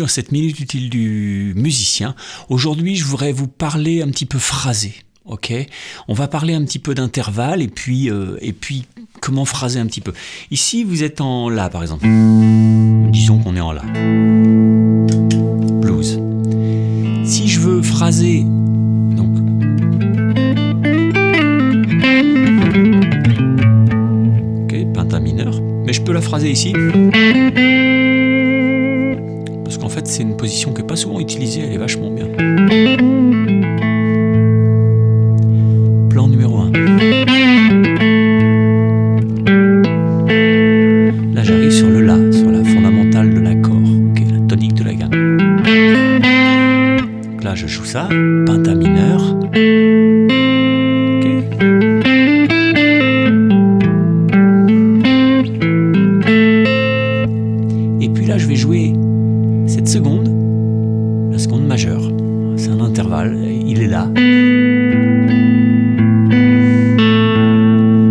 dans cette minute utile du musicien. Aujourd'hui, je voudrais vous parler un petit peu phrasé. Ok, on va parler un petit peu d'intervalle et puis comment phraser un petit peu. Ici, vous êtes en La, par exemple. Disons qu'on est en La. Blues. Si je veux phraser, donc, ok, pentat mineur, mais je peux la phraser ici. Parce qu'en fait, c'est une position qui n'est pas souvent utilisée, elle est vachement bien. Plan numéro 1. Là, j'arrive sur le La, sur la fondamentale de l'accord, okay, la tonique de la gamme. Donc là, je joue ça, pentat mineur. Okay. Et puis là, je vais jouer cette seconde, la seconde majeure. C'est un intervalle, il est là.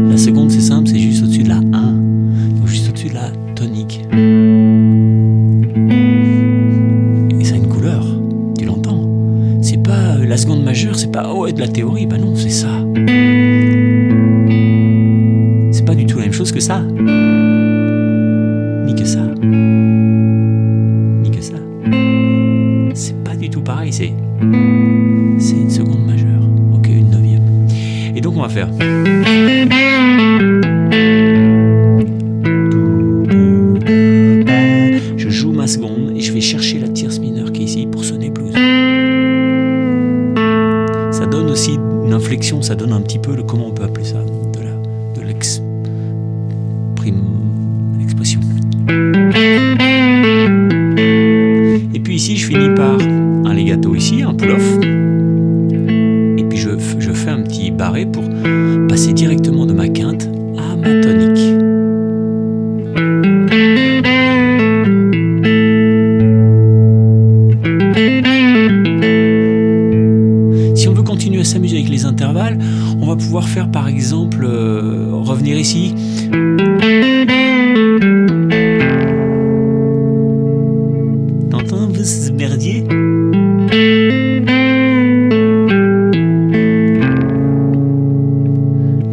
La seconde, c'est simple, c'est juste au-dessus de la 1, donc juste au-dessus de la tonique. Et ça a une couleur, tu l'entends. C'est pas la seconde majeure, c'est pas de la théorie, bah non, c'est ça. C'est pas du tout la même chose que ça. Ni que ça. Ni que ça. C'est pas du tout pareil, c'est une seconde majeure, ok, une neuvième. Et donc on va faire. Je joue ma seconde et je vais chercher la tierce mineure qui est ici pour sonner blues. Ça donne aussi une inflexion, ça donne un petit peu comment on peut appeler ça, de l'expression. Et puis ici je finis par un legato ici, un pull-off. Et puis je fais un petit barré pour passer directement de ma quinte à ma tonique. Si on veut continuer à s'amuser avec les intervalles, on va pouvoir faire par exemple revenir ici. T'entends ce merdier ?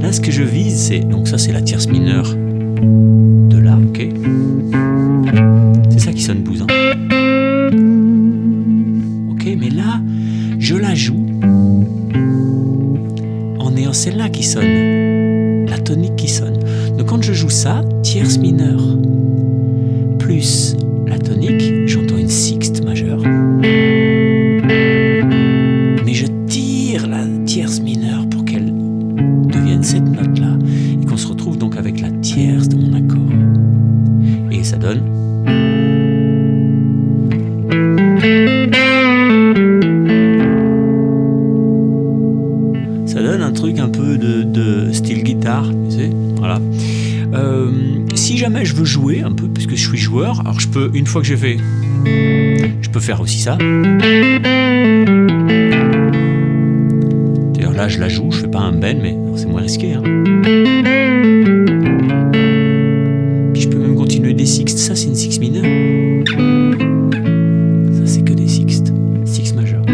Là, ce que je vise, c'est... Donc ça, c'est la tierce mineure de La, ok. C'est ça qui sonne blues, hein. Ok, mais là, je la joue en ayant celle-là qui sonne, la tonique qui sonne. Donc quand je joue ça, tierce mineure plus la tonique, j'entends une sixte majeure. Mais je tire la tierce mineure pour qu'elle devienne cette note-là et qu'on se retrouve donc avec la tierce de mon accord. Et ça donne... Ça donne un truc un peu de style guitare, tu sais, voilà. Si jamais je veux jouer un peu, puisque je suis joueur, alors je peux, une fois que j'ai fait, je peux faire aussi ça. D'ailleurs là je la joue, je fais pas un bend, mais c'est moins risqué, hein. Puis je peux même continuer des sixtes, ça c'est une six mineure. Ça c'est que des sixtes, six majeure.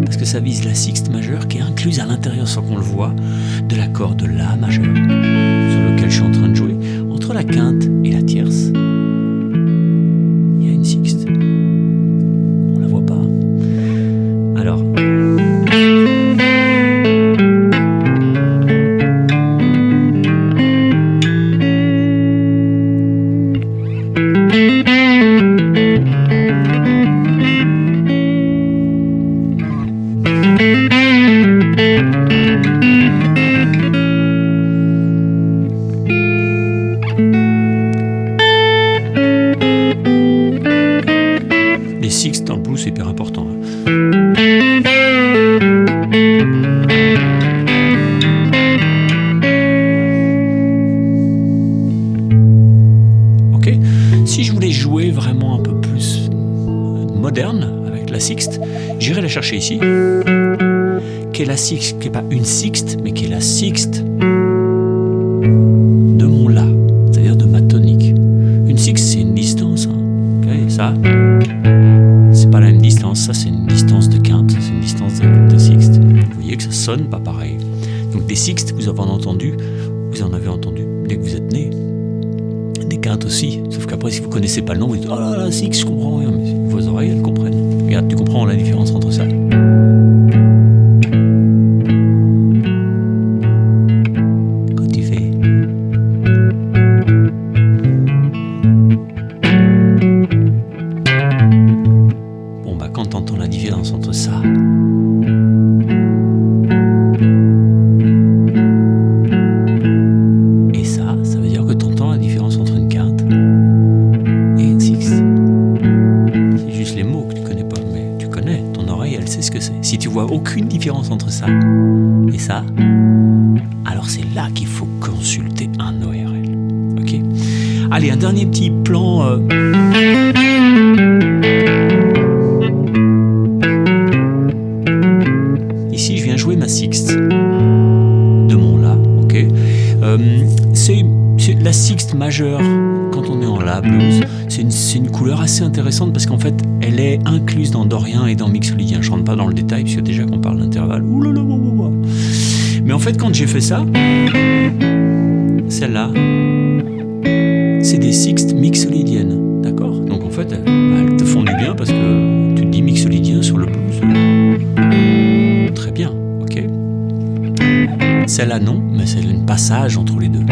Parce que ça vise la sixte majeure qui est incluse à l'intérieur sans qu'on le voit de l'accord de La majeure sur lequel je suis en train de jouer. Entre la quinte et la tierce, il y a une sixte. On la voit pas. Alors. Les sixtes dans le blues, c'est hyper important. Ok. Si je voulais jouer vraiment un peu plus moderne avec la sixte, j'irai la chercher ici. Qui est la sixte, qui n'est pas une sixte, mais qui est la sixte de mon La, c'est-à-dire de ma tonique. Une sixte, c'est une distance. Hein. Okay, ça. sonne pas pareil. Donc des sixtes, vous en avez entendu dès que vous êtes né. Des quintes aussi, sauf qu'après si vous connaissez pas le nom, vous dites oh là là, six, je comprends rien, mais vos oreilles elles comprennent. Regarde, tu comprends la différence entre ça. Quand tu fais bon bah quand t'entends la différence entre ça si tu vois aucune différence entre ça et ça, alors c'est là qu'il faut consulter un ORL. Ok ? Allez, un dernier petit plan. Ici, je viens jouer ma sixte de mon La. Ok ? C'est la sixte majeure quand on est en La blues. C'est une couleur assez intéressante parce qu'en fait, elle est incluse dans dorien et dans mixolydien. Je ne rentre pas dans le détail parce que déjà qu'on parle d'intervalle. Mais en fait, quand j'ai fait ça, celle-là, c'est des sixtes mixolydiennes. D'accord ? Donc en fait, elles te font du bien parce que tu te dis mixolydien sur le blues. Très bien, ok ? Celle-là, non, mais c'est un passage entre les deux.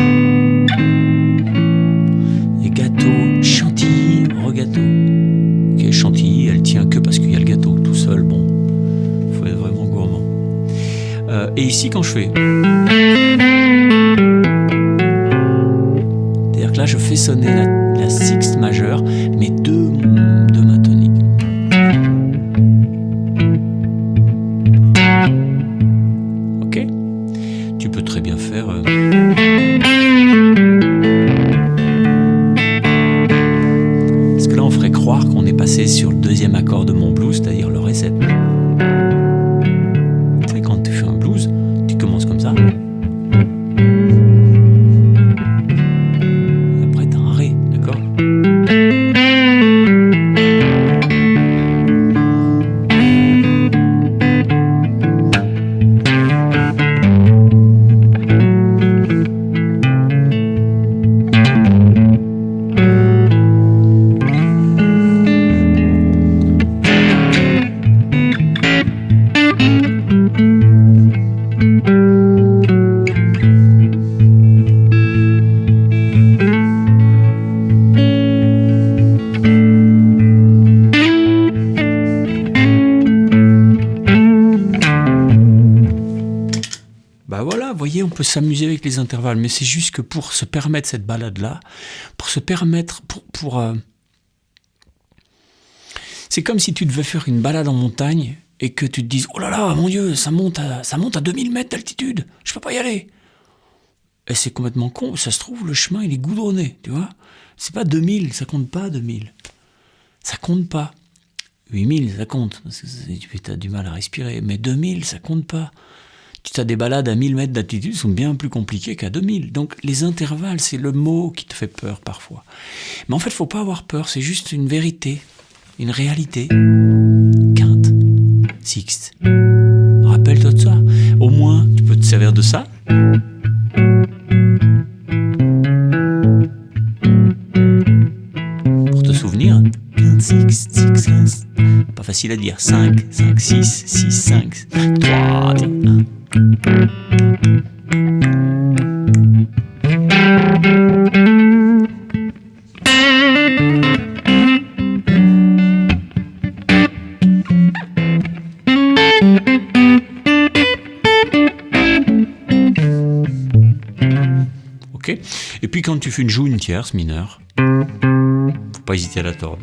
Et gâteau, chantilly, regâteau. Ok, chantilly, elle tient que parce qu'il y a le gâteau tout seul. Bon, faut être vraiment gourmand. Et ici, quand je fais, c'est-à-dire que là, je fais sonner la sixte majeure, mais deux mains toniques. Ok, tu peux très bien faire. Croire qu'on est passé sur le deuxième accord de mon blues, c'est-à-dire le Ré7. Tu sais, quand tu fais un blues, tu commences comme ça. Et après, tu as un Ré, d'accord ? Vous voyez, on peut s'amuser avec les intervalles, mais c'est juste que pour se permettre cette balade-là, c'est comme si tu devais faire une balade en montagne et que tu te dises « Oh là là, mon Dieu, ça monte à 2000 mètres d'altitude, je peux pas y aller !» Et c'est complètement con, ça se trouve, le chemin, il est goudronné, tu vois. C'est pas 2000, ça compte pas 2000. Ça compte pas. 8000, ça compte, parce que tu as du mal à respirer, mais 2000, ça compte pas. Tu as des balades à 1000 mètres d'altitude sont bien plus compliquées qu'à 2000. Donc les intervalles, c'est le mot qui te fait peur parfois. Mais en fait, il ne faut pas avoir peur, c'est juste une vérité, une réalité. Quinte, sixte. Rappelle-toi de ça. Au moins, tu peux te servir de ça. Pour te souvenir. Quinte, sixte, six, quinze. Pas facile à dire. 5, 5, 6, 6, 5, 3, 1. Ok. Et puis quand tu joues une tierce mineure, faut pas hésiter à la tordre.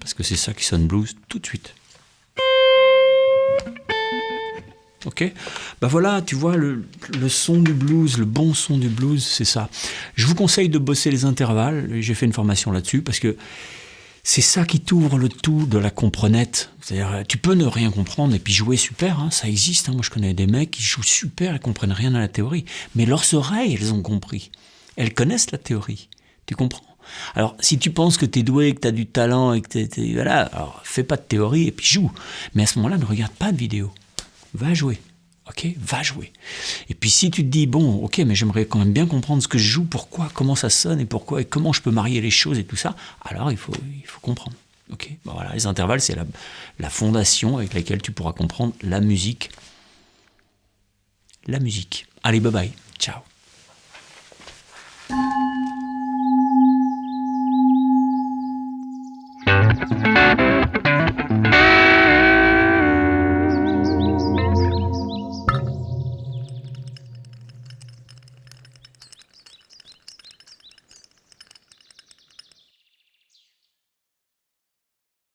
Parce que c'est ça qui sonne blues tout de suite. Ok, bah voilà, tu vois, le son du blues, le bon son du blues, c'est ça. Je vous conseille de bosser les intervalles, j'ai fait une formation là-dessus, parce que c'est ça qui t'ouvre le tout de la comprenette. C'est-à-dire, tu peux ne rien comprendre et puis jouer super, hein, ça existe. Hein. Moi, je connais des mecs qui jouent super et comprennent rien à la théorie. Mais leurs oreilles, elles ont compris. Elles connaissent la théorie. Tu comprends ? Alors, si tu penses que t'es doué, que t'as du talent et que voilà, alors fais pas de théorie et puis joue. Mais à ce moment-là, ne regarde pas de vidéo. va jouer. Ok, va jouer. Et puis si tu te dis, bon, ok, mais j'aimerais quand même bien comprendre ce que je joue, pourquoi, comment ça sonne et pourquoi, et comment je peux marier les choses et tout ça, alors il faut comprendre. Ok, bon, voilà, les intervalles, c'est la fondation avec laquelle tu pourras comprendre la musique. La musique. Allez, bye bye, ciao.